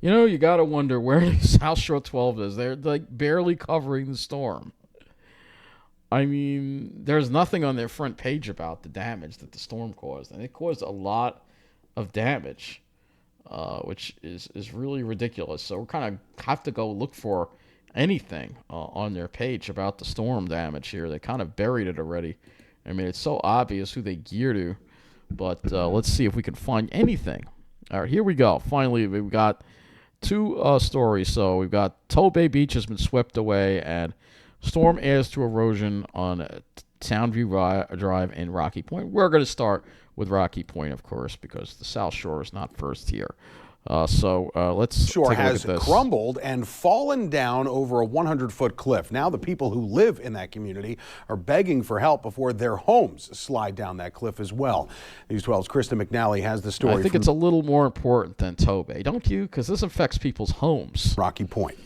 You know, you got to wonder where South Shore 12 is. They're like barely covering the storm. I mean, there's nothing on their front page about the damage that the storm caused. And it caused a lot of damage, which is really ridiculous. So we kind of have to go look for anything on their page about the storm damage here. They kind of buried it already. I mean, it's so obvious who they gear to. But let's see if we can find anything. All right, here we go. Finally, we've got two stories. So we've got Tobay Beach has been swept away, and storm adds to erosion on Townview Drive in Rocky Point. We're going to start with Rocky Point, of course, because the South Shore is not first here. So let's take a look at this. Shore has crumbled and fallen down over a 100-foot cliff. Now the people who live in that community are begging for help before their homes slide down that cliff as well. News 12's Krista McNally has the story. I think it's a little more important than Tobay, don't you? Because this affects people's homes. Rocky Point.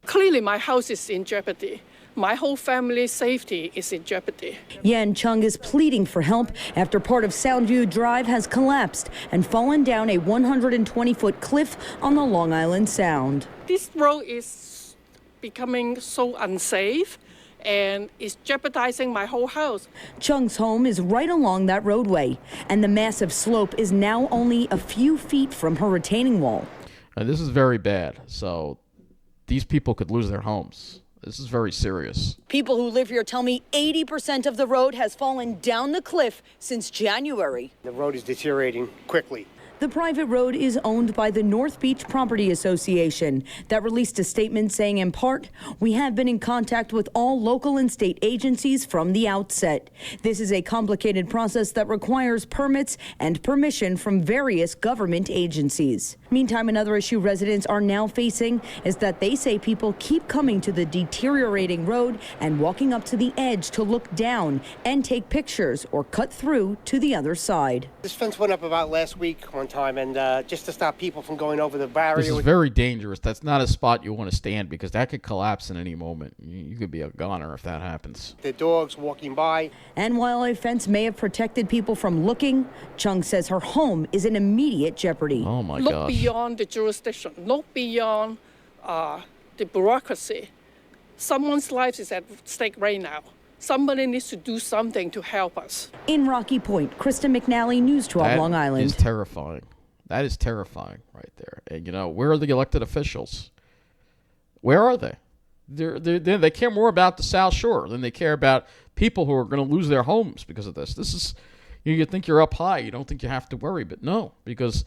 Clearly, my house is in jeopardy. My whole family's safety is in jeopardy. Yan Chung is pleading for help after part of Soundview Drive has collapsed and fallen down a 120-foot cliff on the Long Island Sound. This road is becoming so unsafe and is jeopardizing my whole house. Chung's home is right along that roadway, and the massive slope is now only a few feet from her retaining wall. And this is very bad. So these people could lose their homes. This is very serious. People who live here tell me 80% of the road has fallen down the cliff since January. The road is deteriorating quickly. The private road is owned by the North Beach Property Association that released a statement saying, in part, we have been in contact with all local and state agencies from the outset. This is a complicated process that requires permits and permission from various government agencies. Meantime, another issue residents are now facing is that they say people keep coming to the deteriorating road and walking up to the edge to look down and take pictures or cut through to the other side. This fence went up about last week one time, and just to stop people from going over the barrier. This is very dangerous. That's not a spot you want to stand because that could collapse in any moment. You could be a goner if that happens. The dogs walking by. And while a fence may have protected people from looking, Chung says her home is in immediate jeopardy. Oh my Look gosh. beyond the jurisdiction. Look beyond the bureaucracy. Someone's life is at stake right now. Somebody needs to do something to help us. In Rocky Point, Krista McNally, News 12 Long Island. That is terrifying. That is terrifying right there. And, you know, where are the elected officials? Where are they? They care more about the South Shore than they care about people who are going to lose their homes because of this. This is, you think you're up high. You don't think you have to worry. But no, because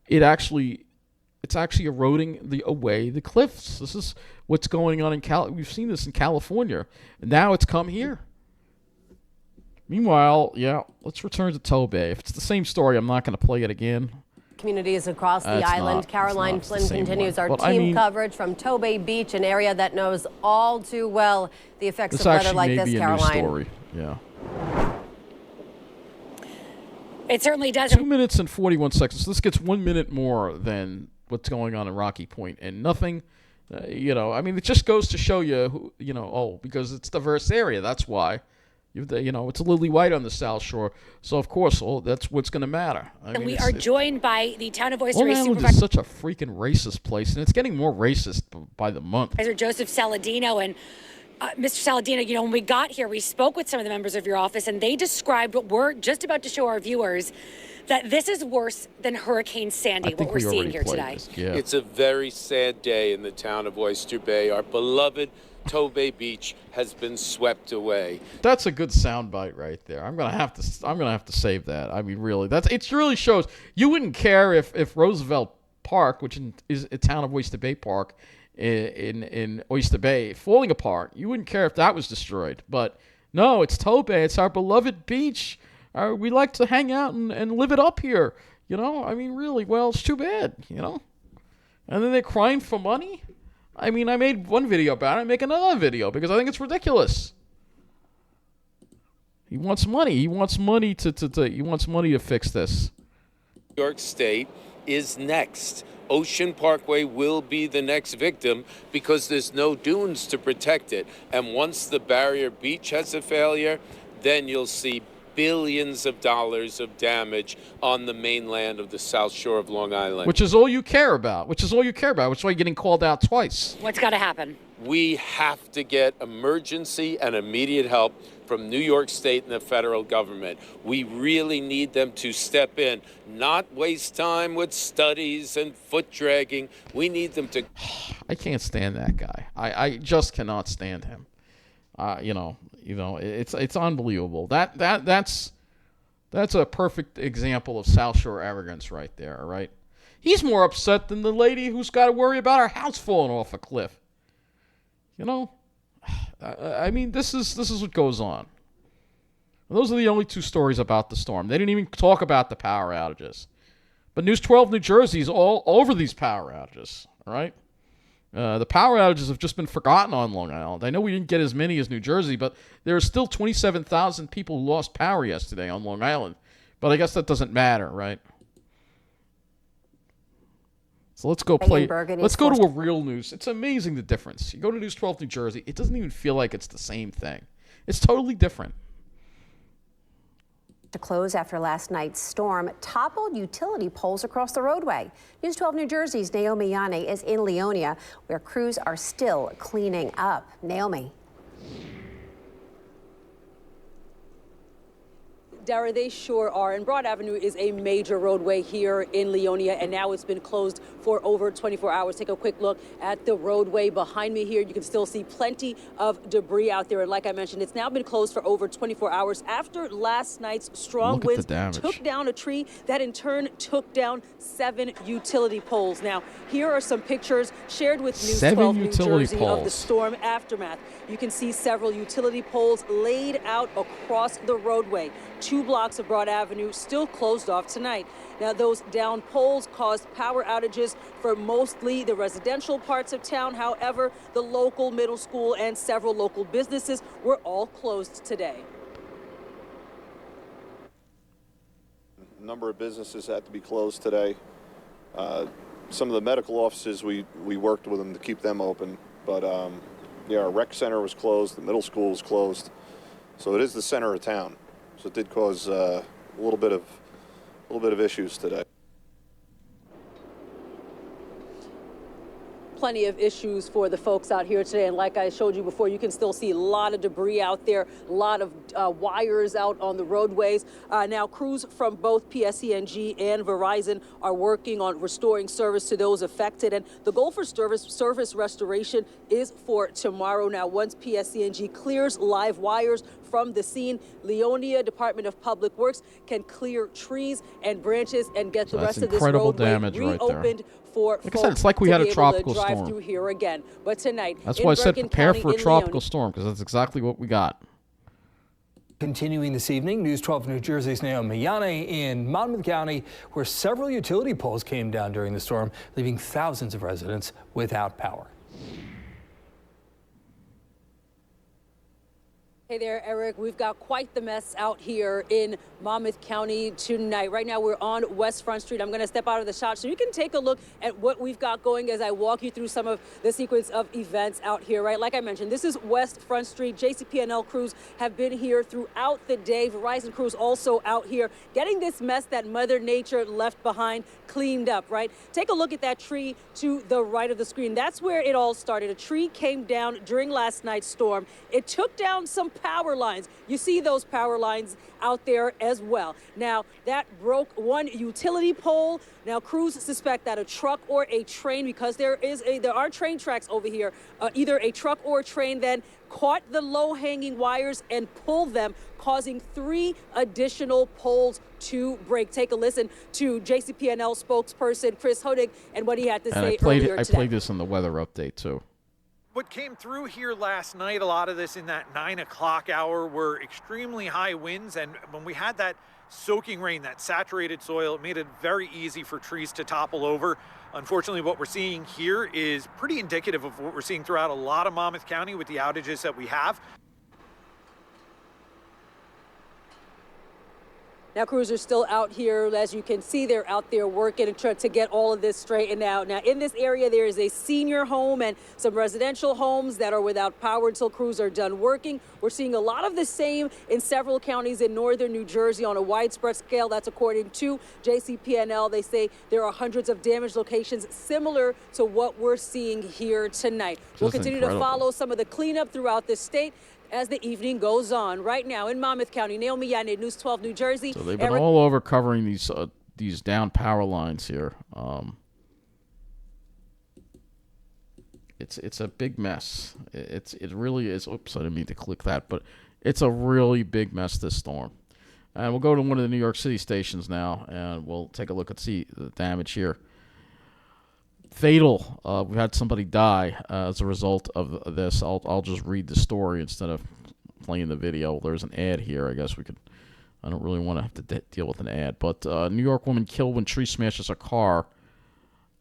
it's actually eroding away the cliffs. This is what's going on in we've seen this in California. And now it's come here. Meanwhile, yeah, let's return to Tobay. If it's the same story, I'm not going to play it again. Communities across the island. Caroline Flynn continues our team coverage from Tobay Beach, an area that knows all too well the effects of weather like this, Caroline. New story. Yeah. It certainly does. 2 minutes and 41 seconds. So this gets 1 minute more than what's going on in Rocky Point, and nothing. I mean, it just goes to show you, because it's a diverse area. That's why. It's lily white on the South Shore, so of course, that's what's going to matter. We are joined by the town of Oyster Long Island is such a freaking racist place, and it's getting more racist by the month. Joseph Saladino, and Mr. Saladino, when we got here, we spoke with some of the members of your office, and they described what we're just about to show our viewers, that this is worse than Hurricane Sandy, what we're seeing here today. Yeah. It's a very sad day in the town of Oyster Bay. Our beloved Tobay Beach has been swept away. That's a good soundbite right there. I'm gonna have to save that. I mean, really, it really shows. You wouldn't care if Roosevelt Park, which is a town of Oyster Bay Park, in Oyster Bay, falling apart. You wouldn't care if that was destroyed. But no, it's Tobay. It's our beloved beach. We like to hang out and live it up here. I mean, really. Well, it's too bad. And then they're crying for money. I mean, I made one video about it. I make another video because I think it's ridiculous. He wants money. He wants money to fix this. New York State is next. Ocean Parkway will be the next victim because there's no dunes to protect it. And once the barrier beach has a failure, then you'll see billions of dollars of damage on the mainland of the South Shore of Long Island. Which is all you care about. Which is why you're getting called out twice. What's got to happen? We have to get emergency and immediate help from New York State and the federal government. We really need them to step in, not waste time with studies and foot dragging. We need them to. I can't stand that guy. I just cannot stand him. It's unbelievable. That's a perfect example of South Shore arrogance right there. All right, he's more upset than the lady who's got to worry about her house falling off a cliff. I mean, this is what goes on. Those are the only two stories about the storm. They didn't even talk about the power outages. But News12 New Jersey is all over these power outages, all right? The power outages have just been forgotten on Long Island. I know we didn't get as many as New Jersey, but there are still 27,000 people who lost power yesterday on Long Island. But I guess that doesn't matter, right? So let's go to a real news. It's amazing the difference. You go to News12 New Jersey, it doesn't even feel like it's the same thing. It's totally different. To close after last night's storm toppled utility poles across the roadway. News12 New Jersey's Naomi Yane is in Leonia, where crews are still cleaning up. Naomi. Dara, they sure are. And Broad Avenue is a major roadway here in Leonia, and now it's been closed for over 24 hours. Take a quick look at the roadway behind me here. You can still see plenty of debris out there. And like I mentioned, it's now been closed for over 24 hours after last night's strong winds took down a tree that in turn took down 7 utility poles. Now, here are some pictures shared with News12 New Jersey of the storm aftermath. You can see several utility poles laid out across the roadway. 2 blocks of Broad Avenue still closed off tonight. Now, those downed poles caused power outages for mostly the residential parts of town. However, the local middle school and several local businesses were all closed today. A number of businesses had to be closed today. Some of the medical offices, we worked with them to keep them open. But, our rec center was closed. The middle school was closed. So it is the center of town. So it did cause a little bit of issues today. Plenty of issues for the folks out here today, and like I showed you before, you can still see a lot of debris out there, a lot of wires out on the roadways. Now, crews from both PSE&G and Verizon are working on restoring service to those affected, and the goal for service restoration is for tomorrow. Now, once PSE&G clears live wires from the scene, Leonia Department of Public Works can clear trees and branches and get the rest of this roadway reopened for like I said, it's like we had a tropical storm. Through here again. But tonight, that's why I said prepare for a tropical storm, because that's exactly what we got. Continuing this evening, News12 New Jersey's Naomi Yane in Monmouth County, where several utility poles came down during the storm, leaving thousands of residents without power. Hey there, Eric. We've got quite the mess out here in Monmouth County tonight. Right now, we're on West Front Street. I'm going to step out of the shot so you can take a look at what we've got going as I walk you through some of the sequence of events out here, right? Like I mentioned, this is West Front Street. JCP&L crews have been here throughout the day. Verizon crews also out here getting this mess that Mother Nature left behind cleaned up, right? Take a look at that tree to the right of the screen. That's where it all started. A tree came down during last night's storm. It took down some power lines. You see those power lines out there as well. Now, that broke one utility pole. Now, crews suspect that a truck or a train, because there are train tracks over here, either a truck or a train then caught the low-hanging wires and pulled them, causing 3 additional poles to break. Take a listen to JCP&L spokesperson Chris Hodig and what he had to say earlier today. I played this in the weather update, too. What came through here last night, a lot of this in that 9 o'clock hour, were extremely high winds. And when we had that soaking rain, that saturated soil, it made it very easy for trees to topple over. Unfortunately, what we're seeing here is pretty indicative of what we're seeing throughout a lot of Monmouth County with the outages that we have. Now, crews are still out here. As you can see, they're out there working to get all of this straightened out. Now, in this area, there is a senior home and some residential homes that are without power until crews are done working. We're seeing a lot of the same in several counties in northern New Jersey on a widespread scale. That's according to JCPNL. They say there are hundreds of damaged locations similar to what we're seeing here tonight. We'll continue to follow some of the cleanup throughout the state as the evening goes on. Right now in Monmouth County, Naomi Yanni, News 12 New Jersey. So they've been all over covering these down power lines here. It's a big mess. It really is. Oops, I didn't mean to click that, but it's a really big mess, this storm. And we'll go to one of the New York City stations now, and we'll take a look and see the damage here. Fatal. We've had somebody die as a result of this. I'll just read the story instead of playing the video. There's an ad here. I guess we could. I don't really want to have to deal with an ad. But a New York woman killed when tree smashes her car,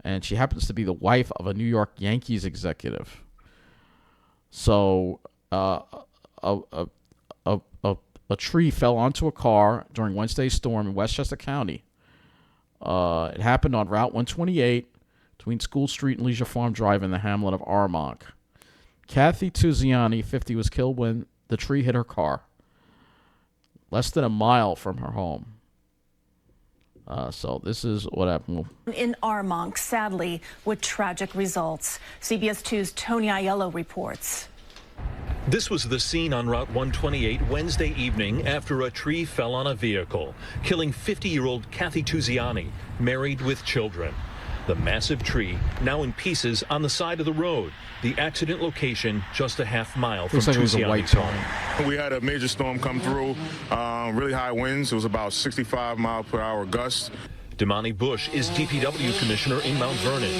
and she happens to be the wife of a New York Yankees executive. So a tree fell onto a car during Wednesday's storm in Westchester County. It happened on Route 128. Between School Street and Leisure Farm Drive in the hamlet of Armonk. Kathy Tuziani, 50, was killed when the tree hit her car, less than a mile from her home. So this is what happened. In Armonk, sadly, with tragic results. CBS 2's Tony Aiello reports. This was the scene on Route 128 Wednesday evening after a tree fell on a vehicle, killing 50-year-old Kathy Tuziani, married with children. The massive tree now in pieces on the side of the road. The accident location just a half mile from Tuziani's home. We had a major storm come through, really high winds. It was about 65 mile per hour gusts. Damani Bush is DPW commissioner in Mount Vernon,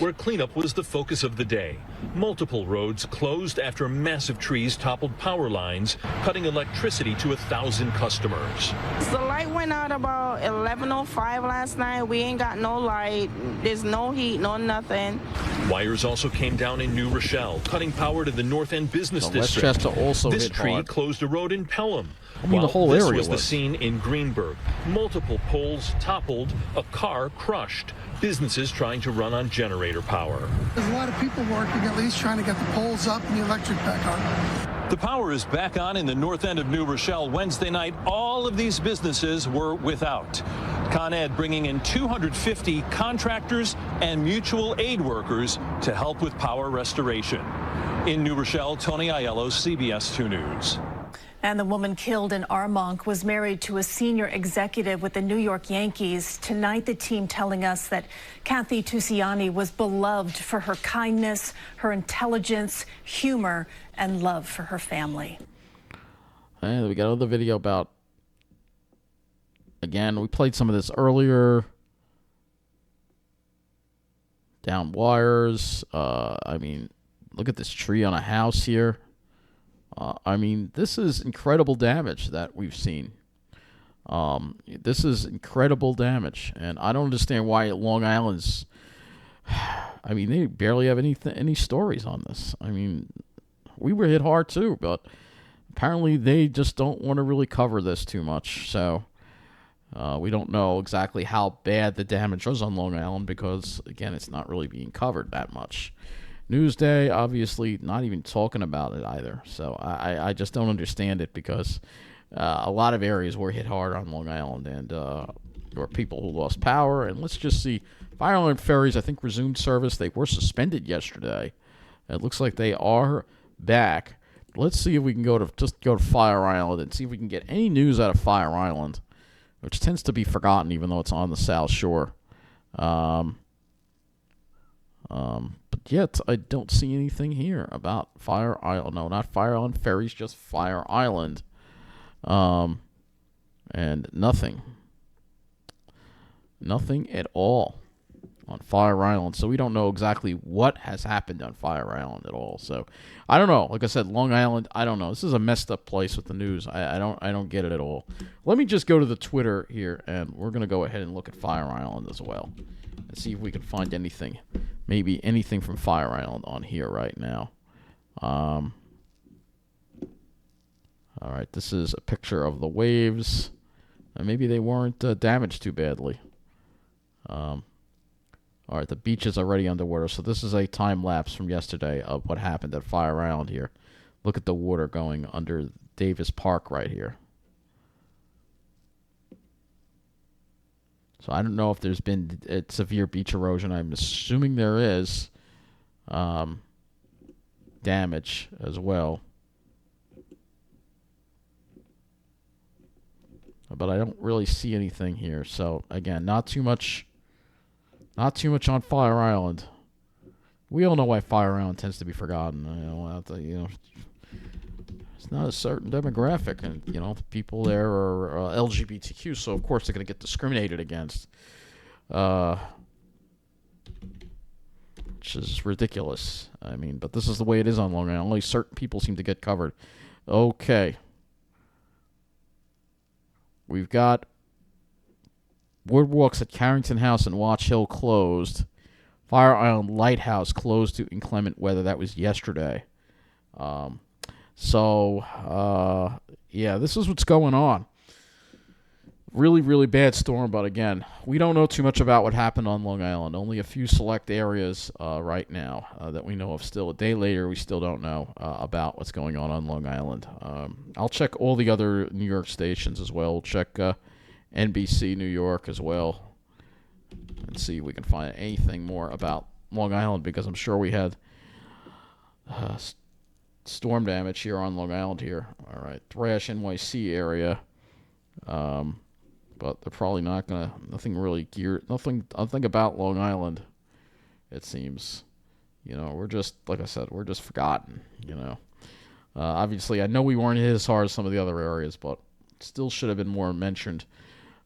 where cleanup was the focus of the day. Multiple roads closed after massive trees toppled power lines, cutting electricity to 1,000 customers. The light went out about 11:05 last night. We ain't got no light. There's no heat, no nothing. Wires also came down in New Rochelle, cutting power to the North End Business District. Westchester also this hit tree hard. Closed a road in Pelham. The whole area was the scene in Greenburgh. Multiple poles toppled, a car crushed. Businesses trying to run on generator power. There's a lot of people working, at least trying to get the poles up and the electric back on. The power is back on in the north end of New Rochelle Wednesday night. All of these businesses were without. Con Ed bringing in 250 contractors and mutual aid workers to help with power restoration. In New Rochelle, Tony Aiello, CBS 2 News. And the woman killed in Armonk was married to a senior executive with the New York Yankees. Tonight, the team telling us that Kathy Tuziani was beloved for her kindness, her intelligence, humor, and love for her family. And we got another video about, again, we played some of this earlier. Down wires. I mean, look at this tree on a house here. I mean, this is incredible damage that we've seen. This is incredible damage, and I don't understand why Long Island's. I mean, they barely have any stories on this. I mean, we were hit hard too, but apparently they just don't want to really cover this too much. So we don't know exactly how bad the damage was on Long Island because, again, it's not really being covered that much. Newsday, obviously, not even talking about it either. So I just don't understand it because a lot of areas were hit hard on Long Island, and there were people who lost power. And let's just see. Fire Island ferries, I think, resumed service. They were suspended yesterday. It looks like they are back. Let's see if we can go to Fire Island and see if we can get any news out of Fire Island, which tends to be forgotten even though it's on the South Shore. But yet, I don't see anything here about Fire Island. No, not Fire Island ferries, just Fire Island. And nothing. Nothing at all on Fire Island. So we don't know exactly what has happened on Fire Island at all. So I don't know. Like I said, Long Island, I don't know. This is a messed up place with the news. I don't get it at all. Let me just go to the Twitter here, and we're going to go ahead and look at Fire Island as well and see if we can find anything. Maybe anything from Fire Island on here right now. All right, this is a picture of the waves. And maybe they weren't damaged too badly. All right, the beach is already underwater. So this is a time lapse from yesterday of what happened at Fire Island here. Look at the water going under Davis Park right here. So I don't know if there's been severe beach erosion. I'm assuming there is damage as well. But I don't really see anything here. So again, not too much on Fire Island. We all know why Fire Island tends to be forgotten. It's not a certain demographic, and the people there are LGBTQ, so of course they're going to get discriminated against, which is ridiculous. I mean, but this is the way it is on Long Island. Only certain people seem to get covered. Okay. We've got boardwalks at Carrington House and Watch Hill closed. Fire Island Lighthouse closed to inclement weather. That was yesterday. Yeah, this is what's going on. Really, really bad storm, but again, we don't know too much about what happened on Long Island. Only a few select areas right now that we know of still. A day later, we still don't know about what's going on Long Island. I'll check all the other New York stations as well. We'll check NBC New York as well and see if we can find anything more about Long Island, because I'm sure we had storm damage here on Long Island here. All right, Thrash, NYC area. But they're probably not gonna. Nothing about Long Island. It seems, we're just, like I said, we're just forgotten. Obviously, I know we weren't hit as hard as some of the other areas, but still should have been more mentioned.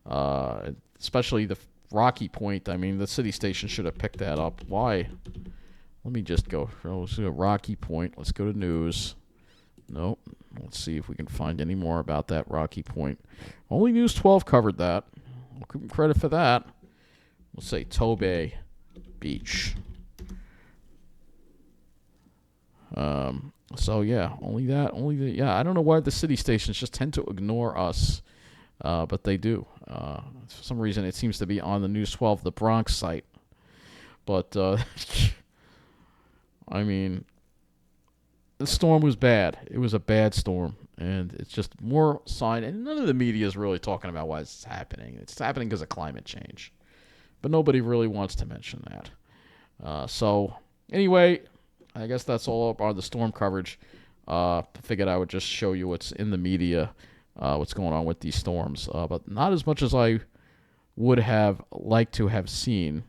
Especially the Rocky Point. I mean, the city station should have picked that up. Why? Let me just go. Let's go to Rocky Point. Let's go to news. Nope. Let's see if we can find any more about that Rocky Point. Only News12 covered that. I'll give them credit for that. We'll say Tobay Beach. So yeah, only that. Yeah, I don't know why the city stations just tend to ignore us, but they do. For some reason, it seems to be on the News12 the Bronx site. But I mean, the storm was bad. It was a bad storm, and it's just more sign. And none of the media is really talking about why it's happening. It's happening because of climate change, but nobody really wants to mention that. So anyway, I guess that's all about the storm coverage. Figured I would just show you what's in the media, what's going on with these storms, but not as much as I would have liked to have seen.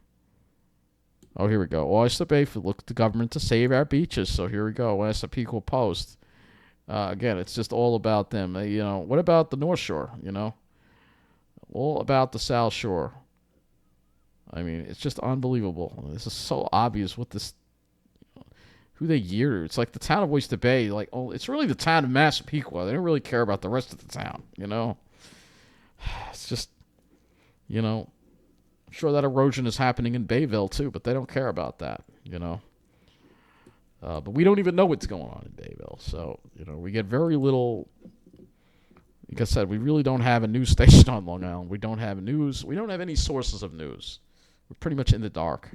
Oh, here we go. Oyster Bay look the government to save our beaches. So here we go. Oyster Equal Post. Again, it's just all about them. What about the North Shore? All about the South Shore. I mean, it's just unbelievable. This is so obvious what this. Who they gear. It's like the town of Oyster Bay. It's really the town of Massapequa. They don't really care about the rest of the town. It's just, I'm sure that erosion is happening in Bayville too, but they don't care about that, but we don't even know what's going on in Bayville, so we get very little. Like I said, we really don't have a news station on Long Island. We don't have news. We don't have any sources of news. We're pretty much in the dark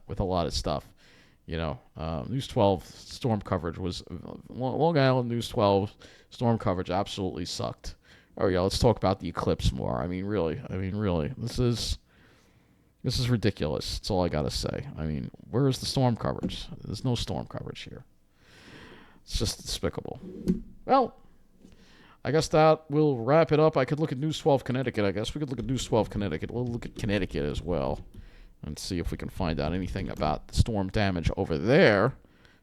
with a lot of stuff. News 12 storm coverage was Long Island News 12 storm coverage absolutely sucked. Oh yeah, let's talk about the eclipse more. I mean, really, this is ridiculous. That's all I gotta say. I mean, where is the storm coverage? There's no storm coverage here. It's just despicable. Well, I guess that will wrap it up. I could look at News12 Connecticut. I guess we could look at News12 Connecticut. We'll look at Connecticut as well and see if we can find out anything about the storm damage over there,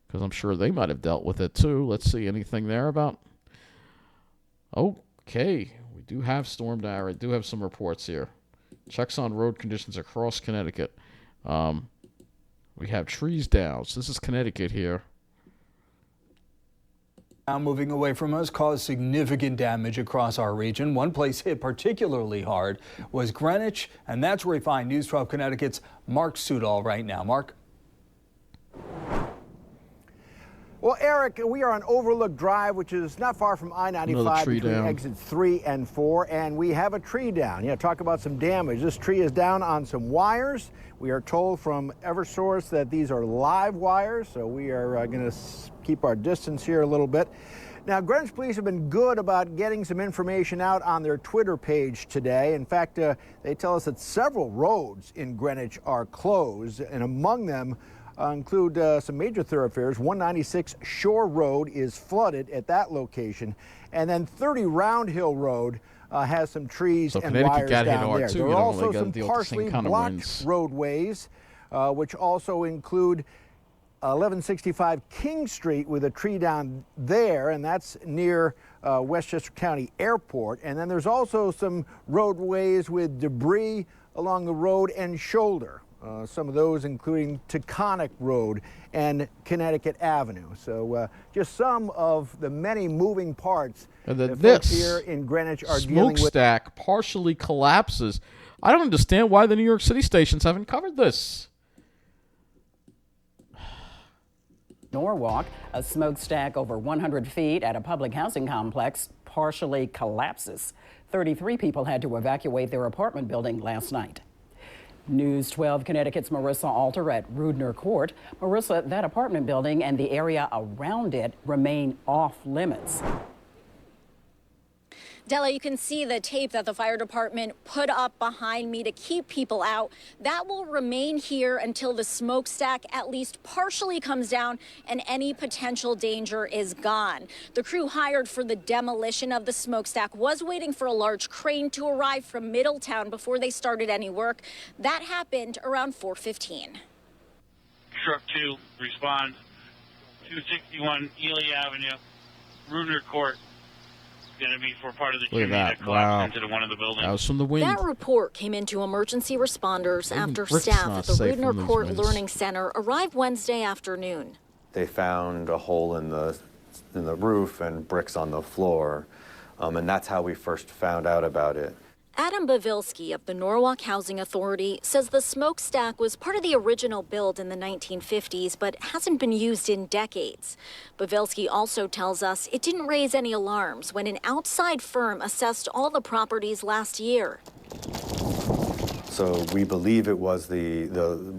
because I'm sure they might have dealt with it too. Let's see, anything there about. Okay, we do have storm damage. We do have some reports here. Checks on road conditions across Connecticut. We have trees down. So this is Connecticut here. Now moving away from us caused significant damage across our region. One place hit particularly hard was Greenwich, and that's where we find News 12 Connecticut's Mark Sudol right now. Mark? Well, Eric, we are on Overlook Drive, which is not far from I-95 between exits 3 and 4, and we have a tree down. Yeah, talk about some damage. This tree is down on some wires. We are told from Eversource that these are live wires, so we are going to keep our distance here a little bit. Now, Greenwich police have been good about getting some information out on their Twitter page today. In fact, they tell us that several roads in Greenwich are closed, and among them include some major thoroughfares. 196 Shore Road is flooded at that location, and then 30 Round Hill Road has some trees and wires down there. There are also some partially blocked roadways, which also include 1165 King Street with a tree down there, and that's near Westchester County Airport. And then there's also some roadways with debris along the road and shoulder. Some of those including Taconic Road and Connecticut Avenue. So just some of the many moving parts that folks here in Greenwich are dealing with. Smokestack partially collapses. I don't understand why the New York City stations haven't covered this. Norwalk, a smokestack over 100 feet at a public housing complex partially collapses. 33 people had to evacuate their apartment building last night. News 12 Connecticut's Marissa Alter at Rudner Court. Marissa, that apartment building and the area around it remain off limits. Della, you can see the tape that the fire department put up behind me to keep people out. That will remain here until the smokestack at least partially comes down and any potential danger is gone. The crew hired for the demolition of the smokestack was waiting for a large crane to arrive from Middletown before they started any work. That happened around 4:15. Truck 2, respond. 261 Ely Avenue, Rudner Court. Going to be for part of the chimney that collapsed into one of the buildings. That was from the wind. That report came into emergency responders after staff at the Rudner Court Learning Center arrived Wednesday afternoon. They found a hole in the roof and bricks on the floor, and that's how we first found out about it. Adam Bavilski of the Norwalk Housing Authority says the smokestack was part of the original build in the 1950s, but hasn't been used in decades. Bavilski also tells us it didn't raise any alarms when an outside firm assessed all the properties last year. So we believe it was the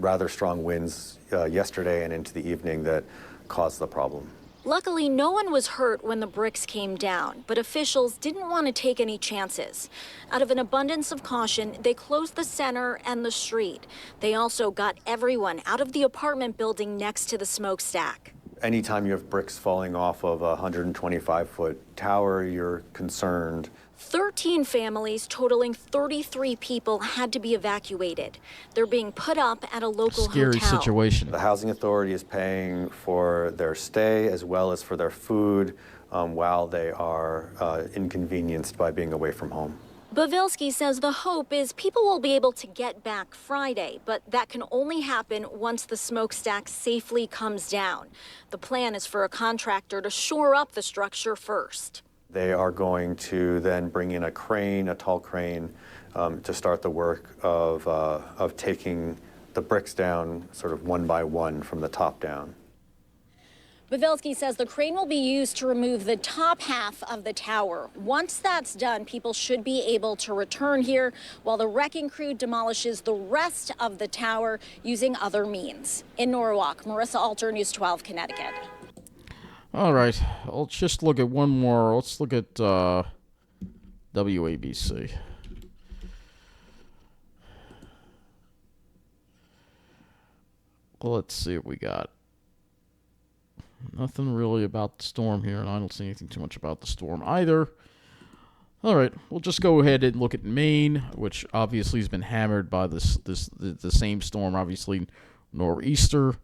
rather strong winds yesterday and into the evening that caused the problem. Luckily, no one was hurt when the bricks came down, but officials didn't want to take any chances. Out of an abundance of caution, they closed the center and the street. They also got everyone out of the apartment building next to the smokestack. Anytime you have bricks falling off of a 125-foot tower, you're concerned. 13 families totaling 33 people had to be evacuated. They're being put up at a local Scary hotel. situation. The housing authority is paying for their stay as well as for their food while they are inconvenienced by being away from home. Bavilski says the hope is people will be able to get back Friday, but that can only happen once the smokestack safely comes down. The plan is for a contractor to shore up the structure first. They are going to then bring in a crane, a tall crane, to start the work of taking the bricks down sort of one by one from the top down. Bavilski says the crane will be used to remove the top half of the tower. Once that's done, people should be able to return here while the wrecking crew demolishes the rest of the tower using other means. In Norwalk, Marissa Alter, News 12 Connecticut. All right, let's just look at one more. Let's look at WABC. Well, let's see what we got. Nothing really about the storm here, and I don't see anything too much about the storm either. All right, we'll just go ahead and look at Maine, which obviously has been hammered by the same storm, obviously nor'easter.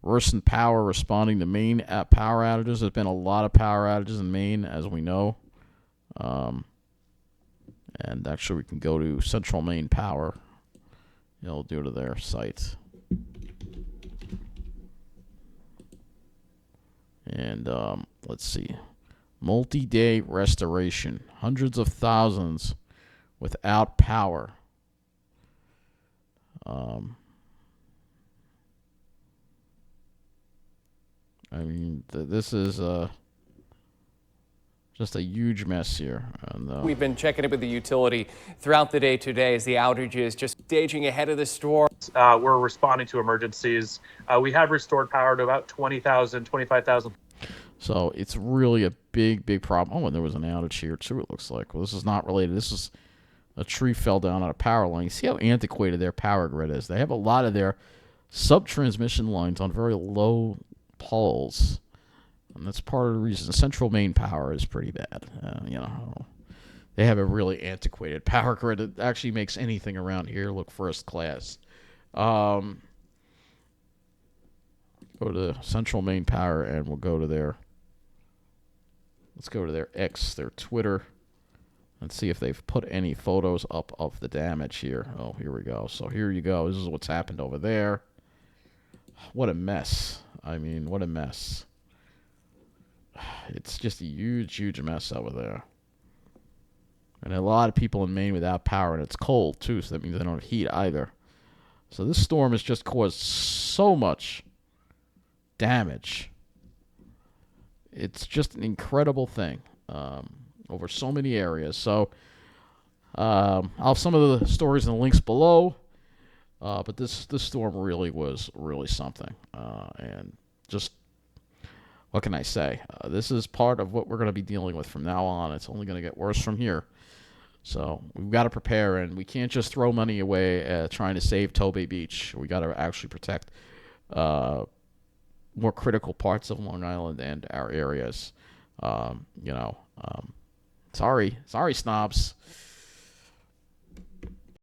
Worsened power responding to Maine power outages. There's been a lot of power outages in Maine, as we know. And actually, we can go to Central Maine Power. It'll do to their site. And let's see. Multi-day restoration. Hundreds of thousands without power. I mean, this is just a huge mess here. And, we've been checking in with the utility throughout the day today as the outages just staging ahead of the storm. We're responding to emergencies. We have restored power to about 20,000, 25,000. So it's really a big problem. Oh, and there was an outage here too, it looks like. Well, this is not related. This is a tree fell down on a power line. You see how antiquated their power grid is. They have a lot of their sub-transmission lines on very low poles. And that's part of the reason. Central main power is pretty bad. They have a really antiquated power grid. It actually makes anything around here look first class. Go to central main power, and we'll go to their. Let's go to their X, their Twitter, and see if they've put any photos up of the damage here. Oh, here we go. So here you go. This is what's happened over there. What a mess. I mean, what a mess. It's just a huge mess over there. And a lot of people in Maine without power, and it's cold, too, so that means they don't have heat either. So this storm has just caused so much damage. It's just an incredible thing over so many areas. So I'll have some of the stories and the links below. But this storm really was something. And just, what can I say? This is part of what we're going to be dealing with from now on. It's only going to get worse from here. So we've got to prepare, and we can't just throw money away trying to save Tobay Beach. We got to actually protect more critical parts of Long Island and our areas. Sorry snobs.